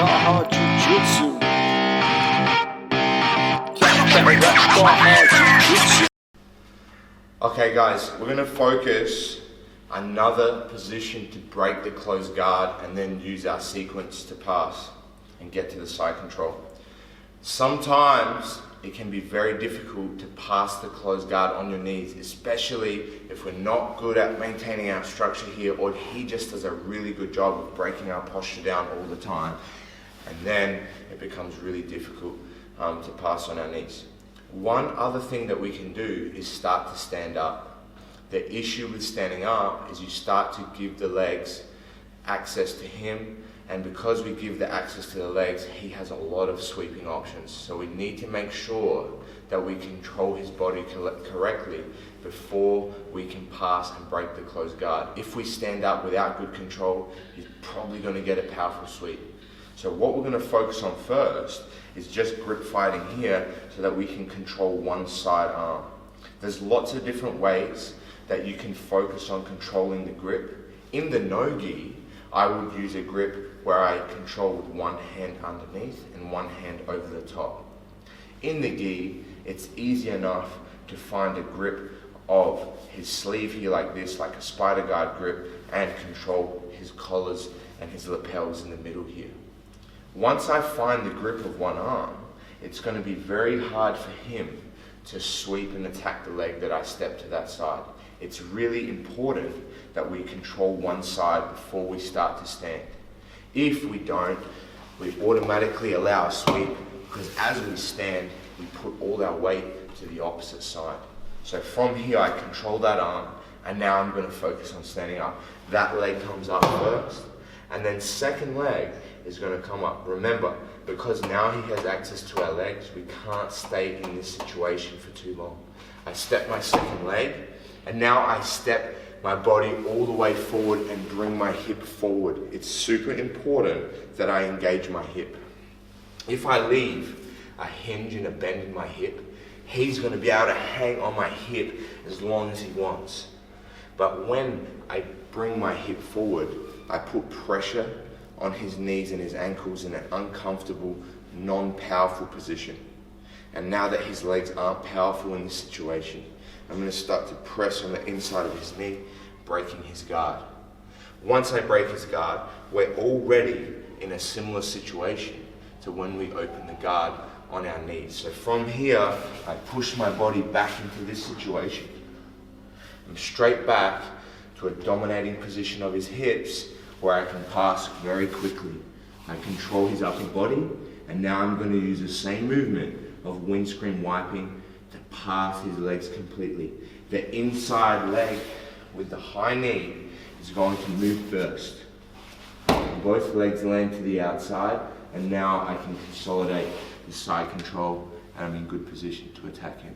hard jujitsu. Okay guys, we're going to focus another position to break the closed guard and then use our sequence to pass and get to the side control. Sometimes it can be very difficult to pass the closed guard on your knees, especially if we're not good at maintaining our structure here, or he just does a really good job of breaking our posture down all the time, and then it becomes really difficult to pass on our knees. One other thing that we can do is start to stand up. The issue with standing up is you start to give the legs access to him, and because we give the access to the legs, he has a lot of sweeping options. So we need to make sure that we control his body correctly before we can pass and break the closed guard. If we stand up without good control, he's probably going to get a powerful sweep. So what we're going to focus on first is just grip fighting here so that we can control one side arm. There's lots of different ways that you can focus on controlling the grip. In the no-gi, I would use a grip where I control with one hand underneath and one hand over the top. In the gi, it's easy enough to find a grip of his sleeve here like this, like a spider guard grip, and control his collars and his lapels in the middle here. Once I find the grip of one arm, it's going to be very hard for him to sweep and attack the leg that I step to that side. It's really important that we control one side before we start to stand. If we don't, we automatically allow a sweep, because as we stand, we put all our weight to the opposite side. So from here, I control that arm, and now I'm going to focus on standing up. That leg comes up first, and then second leg is going to come up. Remember, because now he has access to our legs, we can't stay in this situation for too long. I step my second leg, and now I step my body all the way forward and bring my hip forward. It's super important that I engage my hip. If I leave a hinge and a bend in my hip, he's going to be able to hang on my hip as long as he wants. But when I bring my hip forward, I put pressure on his knees and his ankles in an uncomfortable, non-powerful position. And now that his legs aren't powerful in this situation, I'm going to start to press on the inside of his knee, breaking his guard. Once I break his guard, we're already in a similar situation to when we open the guard on our knees. So from here, I push my body back into this situation. I'm straight back to a dominating position of his hips where I can pass very quickly. I control his upper body, and now I'm going to use the same movement of windscreen wiping to pass his legs completely. The inside leg with the high knee is going to move first. Both legs land to the outside, and now I can consolidate the side control, and I'm in good position to attack him.